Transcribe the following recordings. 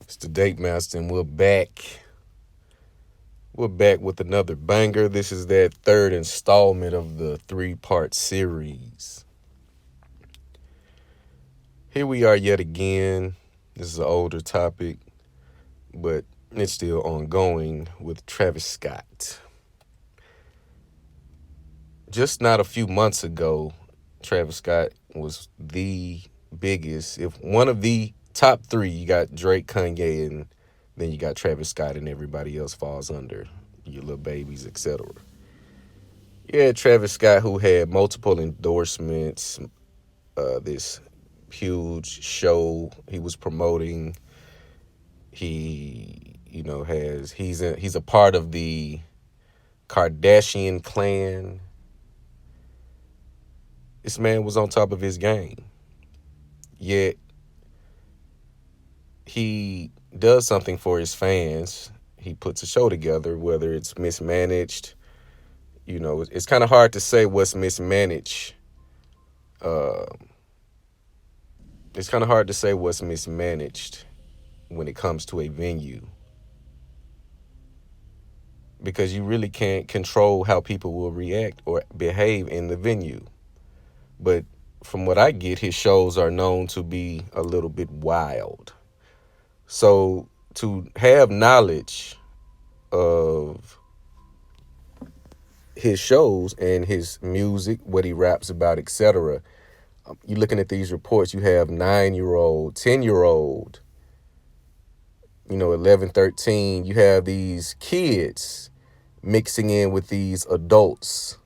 It's the Date Master, and we're back. We're back with another banger. This is that third installment of the three-part series. Here we are yet again. This is an older topic, but it's still ongoing with Travis Scott. Just not a few months ago, Travis Scott was the biggest, if one of the top three. You got Drake, Kanye, and then you got Travis Scott, and everybody else falls under your little babies, etc. Yeah, Travis Scott, who had multiple endorsements, this huge show he was promoting. He's a part of the Kardashian clan. This man was on top of his game. Yet he does something for his fans. He puts a show together, whether it's mismanaged. It's kind of hard to say what's mismanaged. Uh, it's kind of hard to say what's mismanaged when it comes to a venue, because you really can't control how people will react or behave in the venue. But from what I get, his shows are known to be a little bit wild. So to have knowledge of his shows and his music, what he raps about, etc., you're looking at these reports, you have 9-year-old, 10-year-old, 11, 13. You have these kids mixing in with these adults,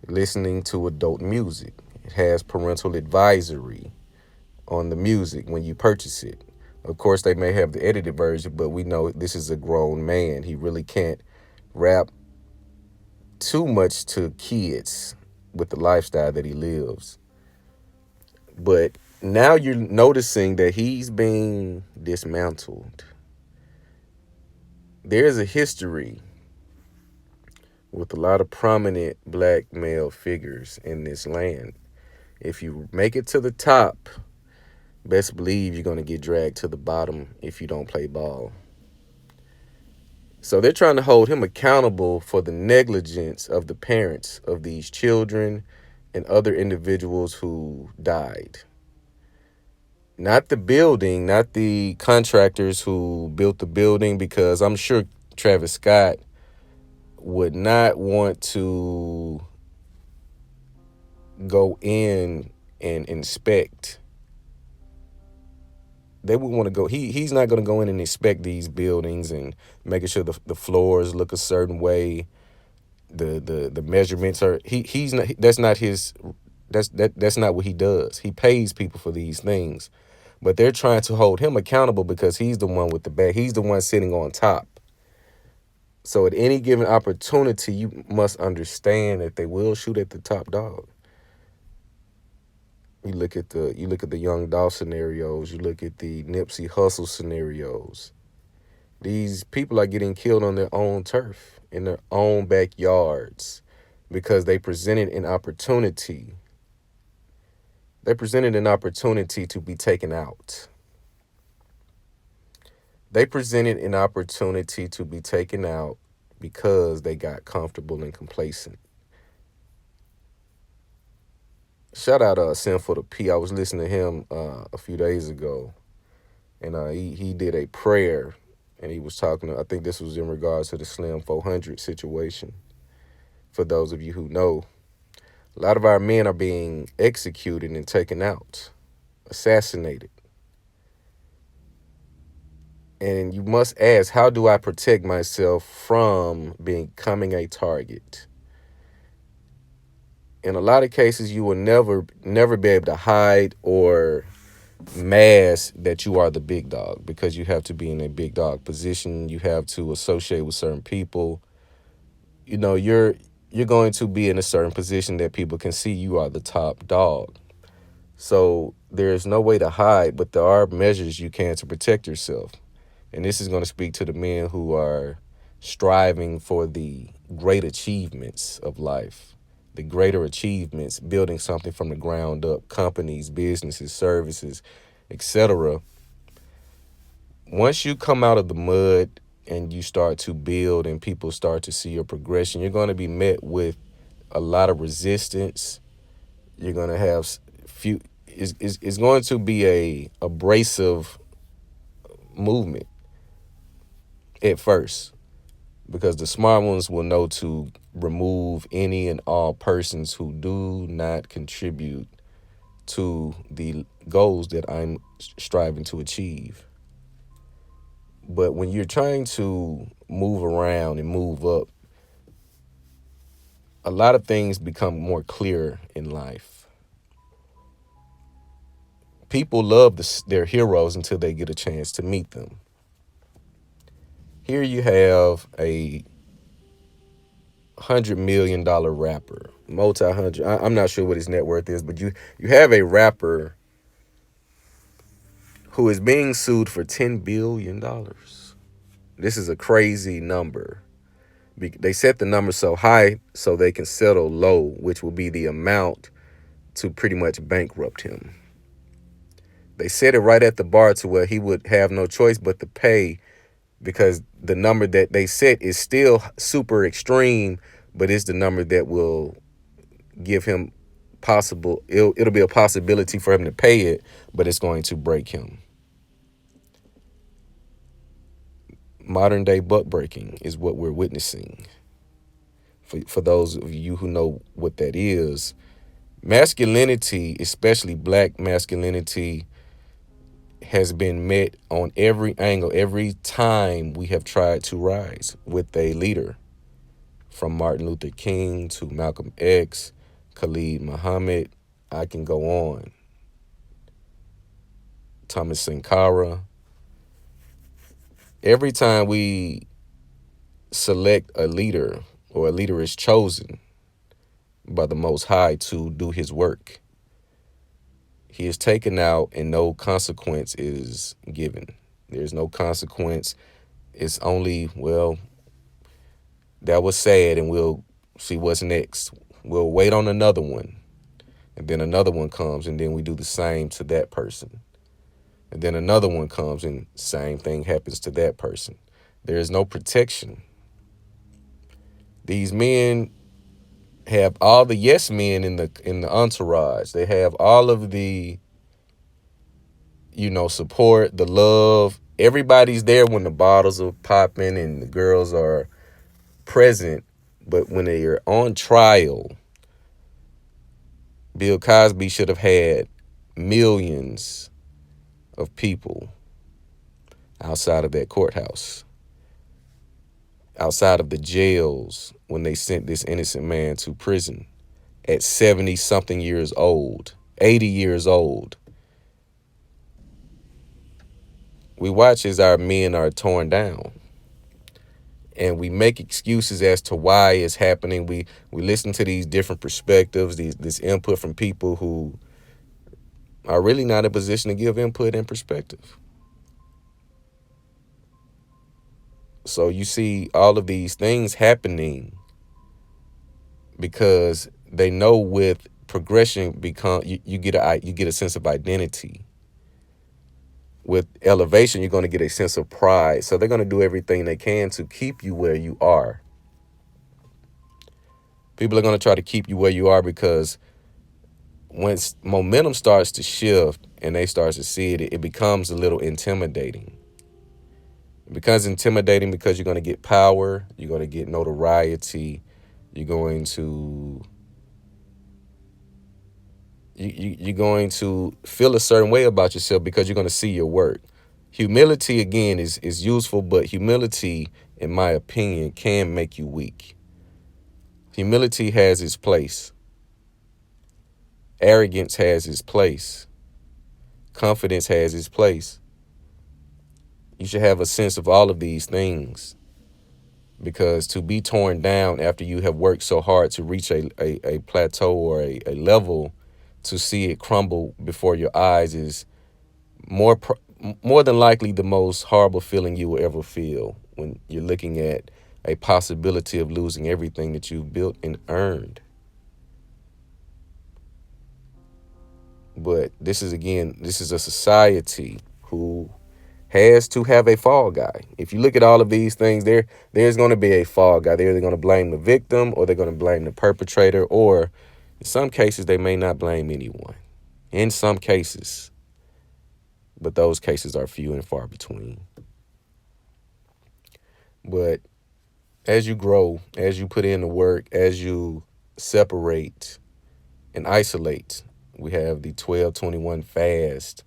listening to adult music. It has parental advisory on the music when you purchase it. Of course, they may have the edited version, but we know this is a grown man. He really can't rap too much to kids with the lifestyle that he lives. But now you're noticing that he's being dismantled. There's a history with a lot of prominent black male figures in this land. If you make it to the top, best believe you're going to get dragged to the bottom if you don't play ball. So they're trying to hold him accountable for the negligence of the parents of these children and other individuals who died. Not the building, not the contractors who built the building, because I'm sure Travis Scott would not want to go in and inspect. They would want to go. He's not going to go in and inspect these buildings and making sure the floors look a certain way. The measurements are. He's not. That's not his. That's not what he does. He pays people for these things, but they're trying to hold him accountable because he's the one with the bag. He's the one sitting on top. So at any given opportunity, you must understand that they will shoot at the top dog. You look at the Young Dolph scenarios. You look at the Nipsey Hussle scenarios. These people are getting killed on their own turf, in their own backyards, because they presented an opportunity. They presented an opportunity to be taken out. They presented an opportunity to be taken out because they got comfortable and complacent. Shout out Sinful to P. I was listening to him a few days ago, and he did a prayer, and he was talking. I think this was in regards to the Slim 400 situation. For those of you who know, a lot of our men are being executed and taken out, assassinated. And you must ask, how do I protect myself from becoming a target? In a lot of cases, you will never be able to hide or mask that you are the big dog, because you have to be in a big dog position. You have to associate with certain people. You're going to be in a certain position that people can see you are the top dog. So there's no way to hide, but there are measures you can to protect yourself. And this is going to speak to the men who are striving for the great achievements of life, the greater achievements, building something from the ground up, companies, businesses, services, etc. Once you come out of the mud and you start to build and people start to see your progression, you're going to be met with a lot of resistance. You're going to have few. It's going to be a abrasive movement at first, because the smart ones will know to remove any and all persons who do not contribute to the goals that I'm striving to achieve. But when you're trying to move around and move up, a lot of things become more clear in life. People love their heroes until they get a chance to meet them. Here you have a $100 million rapper, multi-hundred. I'm not sure what his net worth is, but you have a rapper who is being sued for $10 billion. This is a crazy number. They set the number so high so they can settle low, which will be the amount to pretty much bankrupt him. They set it right at the bar to where he would have no choice but to pay, because the number that they set is still super extreme, but it's the number that will give him it'll be a possibility for him to pay it, but it's going to break him. Modern day buck breaking is what we're witnessing. For those of you who know what that is, masculinity, especially black masculinity, has been met on every angle every time we have tried to rise with a leader. From Martin Luther King to Malcolm X, Khalid Muhammad, I can go on. Thomas Sankara. Every time we select a leader, or a leader is chosen by the Most High to do his work, he is taken out and no consequence is given. There's no consequence. It's only, well, that was sad and we'll see what's next. We'll wait on another one. And then another one comes and then we do the same to that person. And then another one comes and same thing happens to that person. There is no protection. These men have all the yes men in the entourage. They have all of the, support, the love. Everybody's there when the bottles are popping and the girls are present. But when they are on trial, Bill Cosby should have had millions of people outside of that courthouse, outside of the jails, when they sent this innocent man to prison at 70 something years old, 80 years old. We watch as our men are torn down, and we make excuses as to why it's happening. We listen to these different perspectives, this input from people who are really not in a position to give input and perspective. So you see all of these things happening because they know with progression you get a sense of identity. With elevation, you're going to get a sense of pride. So they're going to do everything they can to keep you where you are. People are going to try to keep you where you are because once momentum starts to shift and they start to see it, it becomes a little intimidating. It becomes intimidating because you're going to get power, you're going to get notoriety, you're going to you're going to feel a certain way about yourself because you're going to see your work. Humility, again, is useful, but humility, in my opinion, can make you weak. Humility has its place. Arrogance has its place. Confidence has its place. You should have a sense of all of these things, because to be torn down after you have worked so hard to reach a plateau or a level, to see it crumble before your eyes is more than likely the most horrible feeling you will ever feel, when you're looking at a possibility of losing everything that you've built and earned. But this is a society who has to have a fall guy. If you look at all of these things, there's going to be a fall guy. They're either going to blame the victim or they're going to blame the perpetrator, or in some cases they may not blame anyone. In some cases, but those cases are few and far between. But as you grow, as you put in the work, as you separate and isolate, we have the 12/21 fast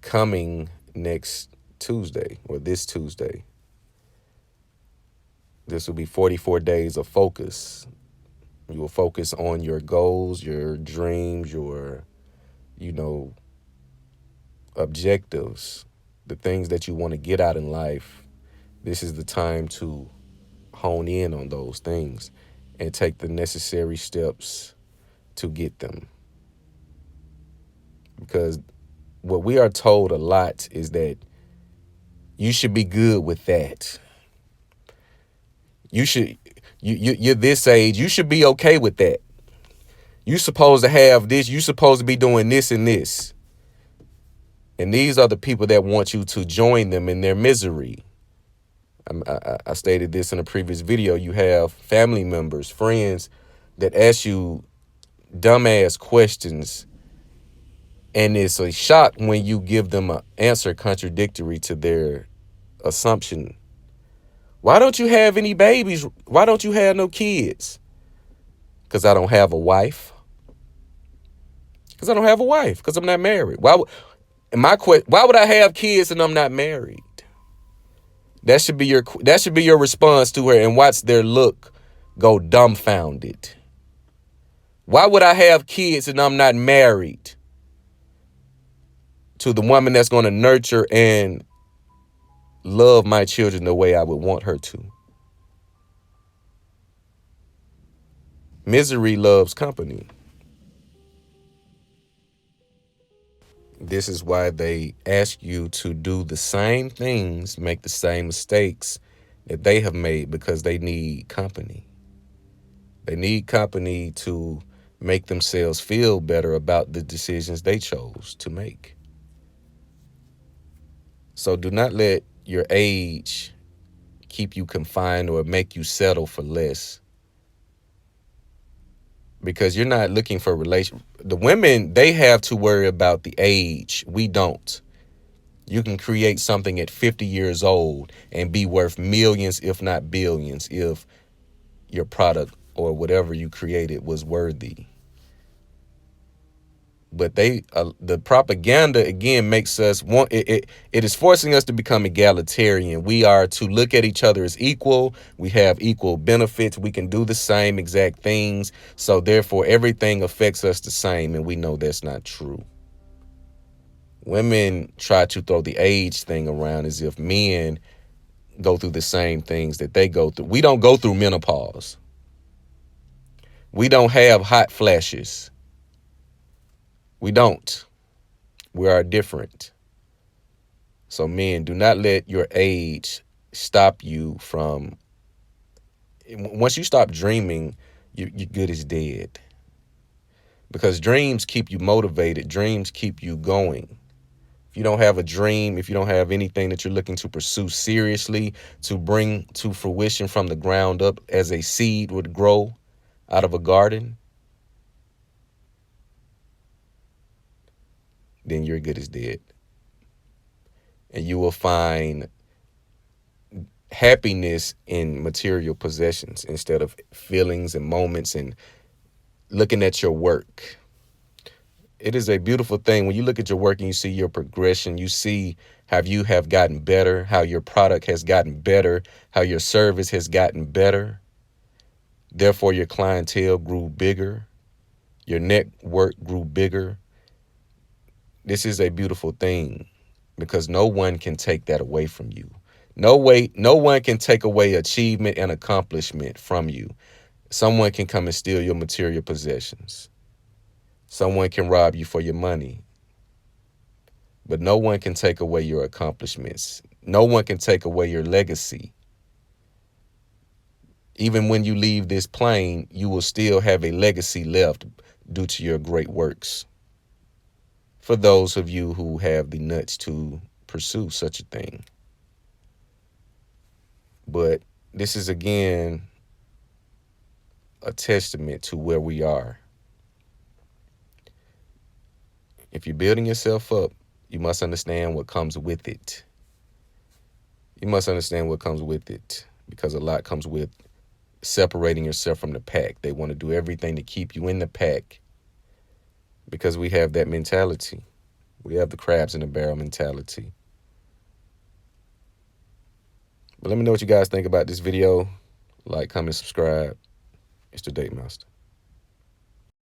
coming next Tuesday, or this Tuesday. This will be 44 days of focus. You will focus on your goals, your dreams, your, you know, objectives, the things that you want to get out in life. This is the time to hone in on those things and take the necessary steps to get them. Because what we are told a lot is that you should be good with that. You're this age, you should be okay with that. You supposed to have this, you supposed to be doing this and this. And these are the people that want you to join them in their misery. I stated this in a previous video. You have family members, friends that ask you dumbass questions, and it's a shock when you give them an answer contradictory to their assumption. Why don't you have any babies? Why don't you have no kids? Because I don't have a wife. Because I don't have a wife. Because I'm not married. Why would I have kids and I'm not married? That should be your response to her, and watch their look go dumbfounded. Why would I have kids and I'm not married to the woman that's going to nurture and love my children the way I would want her to? Misery loves company. This is why they ask you to do the same things, make the same mistakes that they have made, because they need company. They need company to make themselves feel better about the decisions they chose to make. So do not let your age keep you confined or make you settle for less. Because you're not looking for relation. The women, they have to worry about the age. We don't. You can create something at 50 years old and be worth millions, if not billions, if your product or whatever you created was worthy. But the propaganda, again, makes us want it. It is forcing us to become egalitarian. We are to look at each other as equal. We have equal benefits. We can do the same exact things. So therefore, everything affects us the same. And we know that's not true. Women try to throw the age thing around as if men go through the same things that they go through. We don't go through menopause. We don't have hot flashes. We don't. We are different. So men, do not let your age stop you from, once you stop dreaming, you're good as dead. Because dreams keep you motivated. Dreams keep you going. If you don't have a dream, if you don't have anything that you're looking to pursue seriously, to bring to fruition from the ground up as a seed would grow out of a garden, then you're good as dead. And you will find happiness in material possessions instead of feelings and moments and looking at your work. It is a beautiful thing when you look at your work and you see your progression. You see how you have gotten better, how your product has gotten better, how your service has gotten better. Therefore, your clientele grew bigger. Your network grew bigger. This is a beautiful thing because no one can take that away from you. No one can take away achievement and accomplishment from you. Someone can come and steal your material possessions. Someone can rob you for your money. But no one can take away your accomplishments. No one can take away your legacy. Even when you leave this plane, you will still have a legacy left due to your great works. For those of you who have the nuts to pursue such a thing. But this is, again, a testament to where we are. If you're building yourself up, you must understand what comes with it. You must understand what comes with it, because a lot comes with separating yourself from the pack. They want to do everything to keep you in the pack because we have that mentality. We have the crabs in the barrel mentality. But let me know what you guys think about this video. Like, comment, subscribe. It's the Date Master.